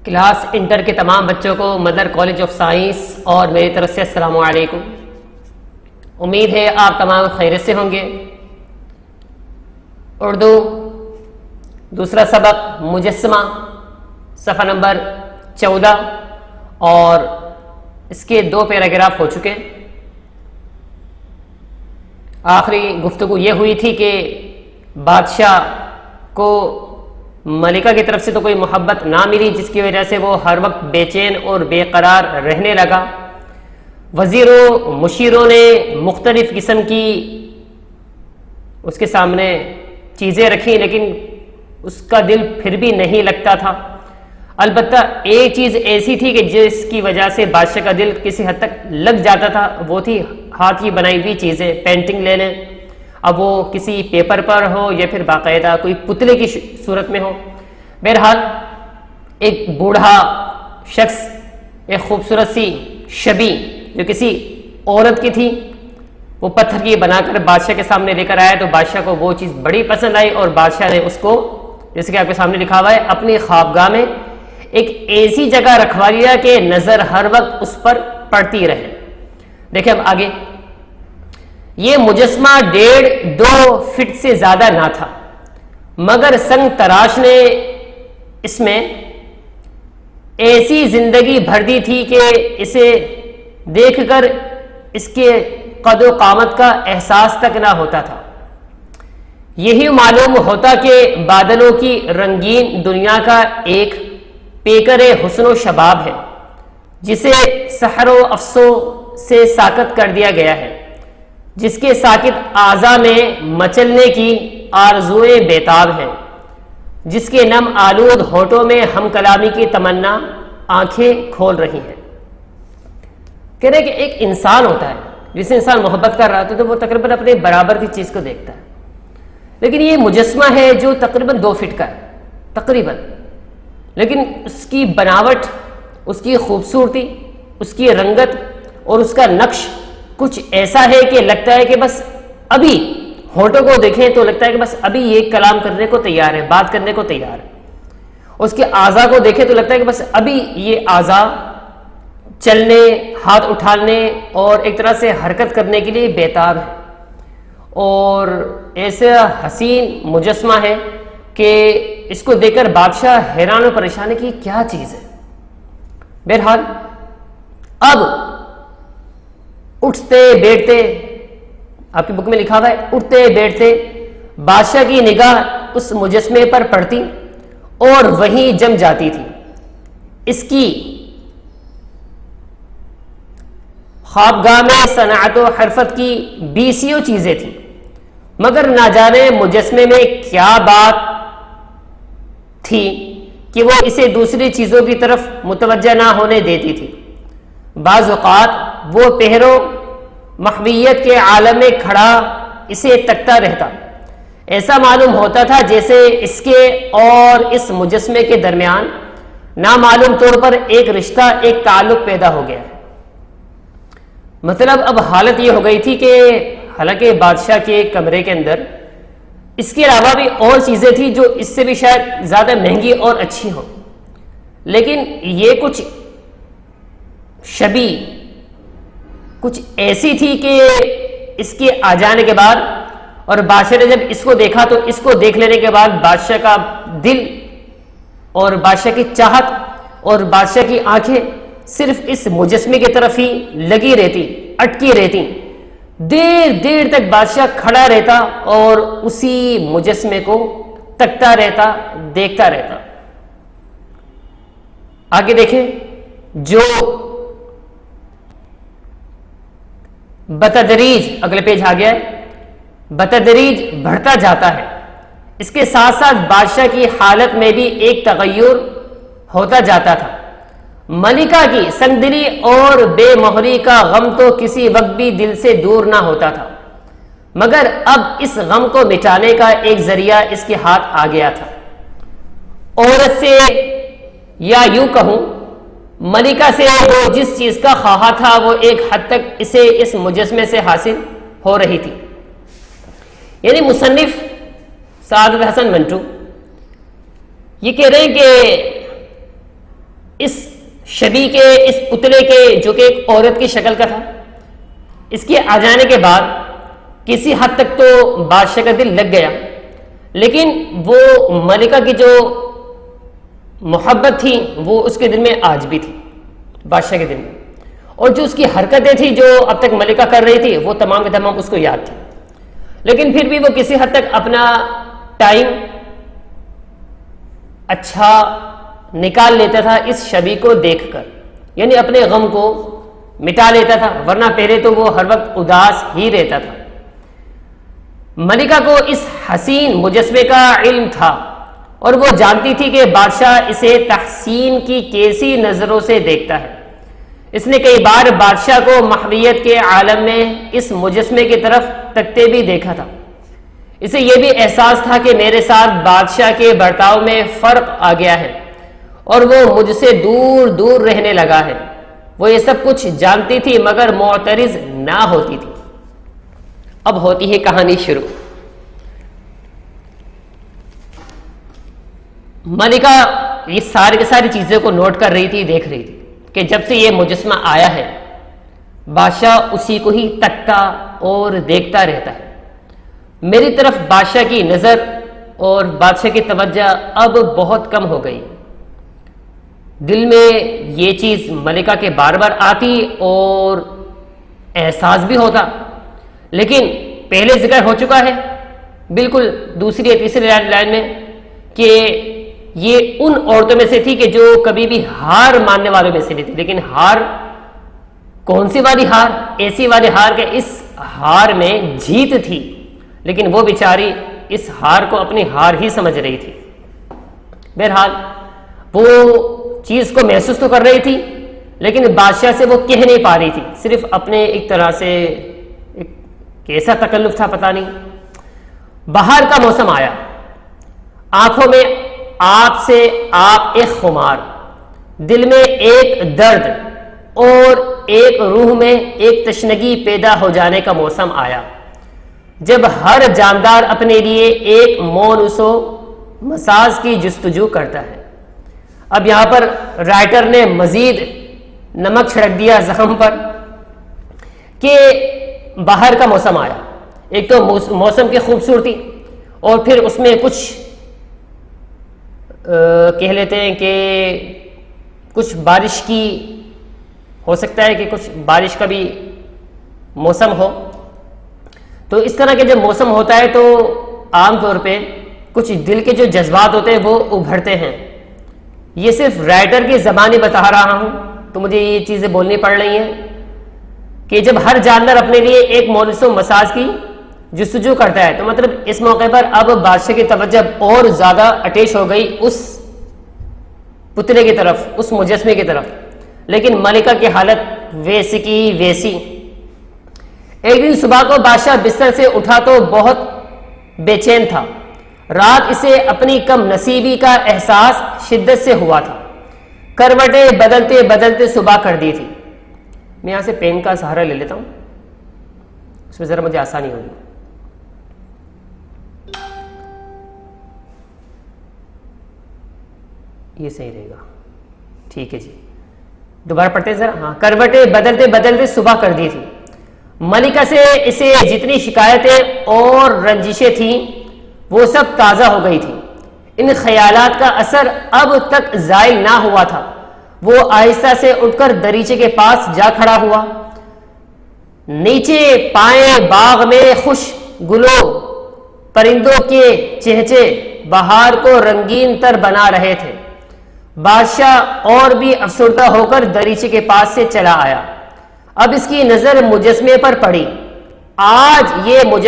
Class inter کے تمام بچوں کو مدر کالج آف سائنس اور میری طرف سے السلام علیکم۔ امید ہے آپ تمام خیریت سے ہوں گے۔ اردو دوسرا سبق مجسمہ صفحہ نمبر 14 اور اس کے 2 پیراگراف ہو چکے۔ آخری گفتگو یہ ہوئی تھی کہ بادشاہ کو ملکہ کی طرف سے تو کوئی محبت نہ ملی، جس کی وجہ سے وہ ہر وقت بے چین اور بے قرار رہنے لگا۔ وزیروں مشیروں نے مختلف قسم کی اس کے سامنے چیزیں رکھی، لیکن اس کا دل پھر بھی نہیں لگتا تھا۔ البتہ ایک چیز ایسی تھی کہ جس کی وجہ سے بادشاہ کا دل کسی حد تک لگ جاتا تھا، وہ تھی ہاتھ کی بنائی ہوئی چیزیں، پینٹنگ لے لیں، اب وہ کسی پیپر پر ہو یا پھر باقاعدہ کوئی پتلے کی صورت میں ہو۔ بہرحال ایک بوڑھا شخص ایک خوبصورت سی شبیہ جو کسی عورت کی تھی وہ پتھر کی بنا کر بادشاہ کے سامنے لے کر آیا، تو بادشاہ کو وہ چیز بڑی پسند آئی اور بادشاہ نے اس کو، جیسے کہ آپ کے سامنے لکھا ہوا ہے، اپنی خوابگاہ میں ایک ایسی جگہ رکھوا لیا کہ نظر ہر وقت اس پر پڑتی رہے۔ دیکھیں اب آگے، یہ مجسمہ 1.5-2 فٹ سے زیادہ نہ تھا، مگر سنگ تراش نے اس میں ایسی زندگی بھر دی تھی کہ اسے دیکھ کر اس کے قد و قامت کا احساس تک نہ ہوتا تھا۔ یہی معلوم ہوتا کہ بادلوں کی رنگین دنیا کا ایک پیکر حسن و شباب ہے، جسے سحر و افسوں سے ساکت کر دیا گیا ہے، جس کے ساکت اعضاء میں مچلنے کی آرزوئیں بیتاب ہیں، جس کے نم آلود ہونٹوں میں ہم کلامی کی تمنا آنکھیں کھول رہی ہیں۔ کہہ رہے کہ ایک انسان ہوتا ہے جس سے انسان محبت کر رہا ہوتا ہے تو وہ تقریباً اپنے برابر کی چیز کو دیکھتا ہے، لیکن یہ مجسمہ ہے جو تقریباً 2 فٹ کا ہے تقریباً، لیکن اس کی بناوٹ، اس کی خوبصورتی، اس کی رنگت اور اس کا نقش کچھ ایسا ہے کہ لگتا ہے کہ بس ابھی ہونٹوں کو دیکھیں تو لگتا ہے کہ بس ابھی یہ کلام کرنے کو تیار ہے، بات کرنے کو تیار ہے۔ اس کے اعضاء کو دیکھیں تو لگتا ہے کہ بس ابھی یہ اعضاء چلنے، ہاتھ اٹھانے اور ایک طرح سے حرکت کرنے کے لیے بیتاب ہے، اور ایسا حسین مجسمہ ہے کہ اس کو دیکھ کر بادشاہ حیران و پریشان ہے کہ کیا چیز ہے۔ بہرحال اب اٹھتے بیٹھتے، آپ کی بک میں لکھا ہوا ہے اٹھتے بیٹھتے بادشاہ کی نگاہ اس مجسمے پر پڑتی اور وہیں جم جاتی تھی۔ اس کی خوابگاہ میں صنعت و حرفت کی 20 چیزیں تھیں، مگر نہ جانے مجسمے میں کیا بات تھی کہ وہ اسے دوسری چیزوں کی طرف متوجہ نہ ہونے دیتی تھی۔ بعض اوقات وہ پہرو محویت کے عالم میں کھڑا اسے تکتا رہتا، ایسا معلوم ہوتا تھا جیسے اس کے اور اس مجسمے کے درمیان نامعلوم طور پر ایک رشتہ، ایک تعلق پیدا ہو گیا ہے۔ مطلب اب حالت یہ ہو گئی تھی کہ حالانکہ بادشاہ کے کمرے کے اندر اس کے علاوہ بھی اور چیزیں تھیں جو اس سے بھی شاید زیادہ مہنگی اور اچھی ہوں، لیکن یہ کچھ شبیہ کچھ ایسی تھی کہ اس کے آ جانے کے بعد اور بادشاہ نے جب اس کو دیکھا تو اس کو دیکھ لینے کے بعد بادشاہ کا دل اور بادشاہ کی چاہت اور بادشاہ کی آنکھیں صرف اس مجسمے کی طرف ہی لگی رہتی، اٹکی رہتی۔ دیر دیر تک بادشاہ کھڑا رہتا اور اسی مجسمے کو تکتا رہتا، دیکھتا رہتا۔ آگے دیکھیں، جو بتدریج، اگلے پیج آ گیا ہے، بتدریج بڑھتا جاتا ہے، اس کے ساتھ ساتھ بادشاہ کی حالت میں بھی ایک تغیر ہوتا جاتا تھا۔ ملکہ کی سنگ دلی اور بے مہری کا غم تو کسی وقت بھی دل سے دور نہ ہوتا تھا، مگر اب اس غم کو مٹانے کا ایک ذریعہ اس کے ہاتھ آ گیا تھا۔ عورت سے، یا یوں کہوں ملکہ سے، وہ جس چیز کا خواہاں تھا وہ ایک حد تک اسے اس مجسمے سے حاصل ہو رہی تھی۔ یعنی مصنف سعادت حسن منٹو یہ کہہ رہے ہیں کہ اس شبی کے، اس پتلے کے جو کہ ایک عورت کی شکل کا تھا، اس کے آ جانے کے بعد کسی حد تک تو بادشاہ کا دل لگ گیا، لیکن وہ ملکہ کی جو محبت تھی وہ اس کے دل میں آج بھی تھی، بادشاہ کے دل میں، اور جو اس کی حرکتیں تھیں جو اب تک ملکہ کر رہی تھی وہ تمام کے تمام اس کو یاد تھی، لیکن پھر بھی وہ کسی حد تک اپنا ٹائم اچھا نکال لیتا تھا اس شبی کو دیکھ کر، یعنی اپنے غم کو مٹا لیتا تھا، ورنہ پہلے تو وہ ہر وقت اداس ہی رہتا تھا۔ ملکہ کو اس حسین مجسمے کا علم تھا اور وہ جانتی تھی کہ بادشاہ اسے تحسین کی کیسی نظروں سے دیکھتا ہے۔ اس نے کئی بار بادشاہ کو محویت کے عالم میں اس مجسمے کی طرف تکتے بھی دیکھا تھا۔ اسے یہ بھی احساس تھا کہ میرے ساتھ بادشاہ کے برتاؤ میں فرق آ گیا ہے اور وہ مجھ سے دور دور رہنے لگا ہے۔ وہ یہ سب کچھ جانتی تھی مگر معترض نہ ہوتی تھی۔ اب ہوتی ہے کہانی شروع۔ ملکہ یہ ساری کی ساری چیزوں کو نوٹ کر رہی تھی، دیکھ رہی تھی کہ جب سے یہ مجسمہ آیا ہے بادشاہ اسی کو ہی تکتا اور دیکھتا رہتا ہے۔ میری طرف بادشاہ کی نظر اور بادشاہ کی توجہ اب بہت کم ہو گئی۔ دل میں یہ چیز ملکہ کے بار بار آتی اور احساس بھی ہوتا، لیکن پہلے ذکر ہو چکا ہے بالکل دوسری یا تیسری لائن میں کہ یہ ان عورتوں میں سے تھی کہ جو کبھی بھی ہار ماننے والوں میں سے نہیں تھی، لیکن ہار کون سی والی ہار؟ ایسی والی ہار کہ اس ہار میں جیت تھی، لیکن وہ بیچاری اس ہار کو اپنی ہار ہی سمجھ رہی تھی۔ بہرحال وہ چیز کو محسوس تو کر رہی تھی لیکن بادشاہ سے وہ کہہ نہیں پا رہی تھی، صرف اپنے ایک طرح سے ایک کیسا تکلف تھا پتہ نہیں۔ بہار کا موسم آیا، آنکھوں میں آپ سے آپ ایک خمار، دل میں ایک درد اور ایک روح میں ایک تشنگی پیدا ہو جانے کا موسم آیا، جب ہر جاندار اپنے لیے ایک مونس و مساج کی جستجو کرتا ہے۔ اب یہاں پر رائٹر نے مزید نمک چھڑک دیا زخم پر کہ باہر کا موسم آیا، ایک تو موسم کی خوبصورتی اور پھر اس میں کچھ کہہ لیتے ہیں کہ کچھ بارش کی، ہو سکتا ہے کہ کچھ بارش کا بھی موسم ہو، تو اس طرح کے جب موسم ہوتا ہے تو عام طور پہ کچھ دل کے جو جذبات ہوتے ہیں وہ ابھرتے ہیں۔ یہ صرف رائٹر کی زبانی بتا رہا ہوں تو مجھے یہ چیزیں بولنی پڑ رہی ہیں کہ جب ہر جاندار اپنے لیے ایک مونس و مساج کی جستجو کرتا ہے تو مطلب اس موقع پر اب بادشاہ کی توجہ اور زیادہ اٹیچ ہو گئی اس پتلے کی طرف، اس مجسمے کی طرف، لیکن ملکہ کی حالت ویسی کی ویسی۔ ایک دن صبح کو بادشاہ بستر سے اٹھا تو بہت بے چین تھا۔ رات اسے اپنی کم نصیبی کا احساس شدت سے ہوا تھا۔ کروٹیں بدلتے بدلتے صبح کر دی تھی۔ میں یہاں سے پین کا سہارا لے لیتا ہوں، اس میں ذرا مجھے آسانی ہوگی۔ یہ صحیح رہے گا، ٹھیک ہے جی، دوبارہ پڑھتے ہیں ذرا۔ ہاں، کروٹیں بدلتے بدلتے صبح کر دی تھی۔ ملکہ سے اسے جتنی شکایتیں اور رنجشیں تھیں وہ سب تازہ ہو گئی تھی۔ ان خیالات کا اثر اب تک زائل نہ ہوا تھا۔ وہ آہستہ سے اٹھ کر دریچے کے پاس جا کھڑا ہوا۔ نیچے پائیں باغ میں خوش گلوں پرندوں کے چہچے بہار کو رنگین تر بنا رہے تھے۔ بادشاہ اور بھی افسردہ ہو کر دریچے کے پاس سے چلا آیا۔ اب اس کی نظر مجسمے پر پڑی۔ آج یہ مجسمہ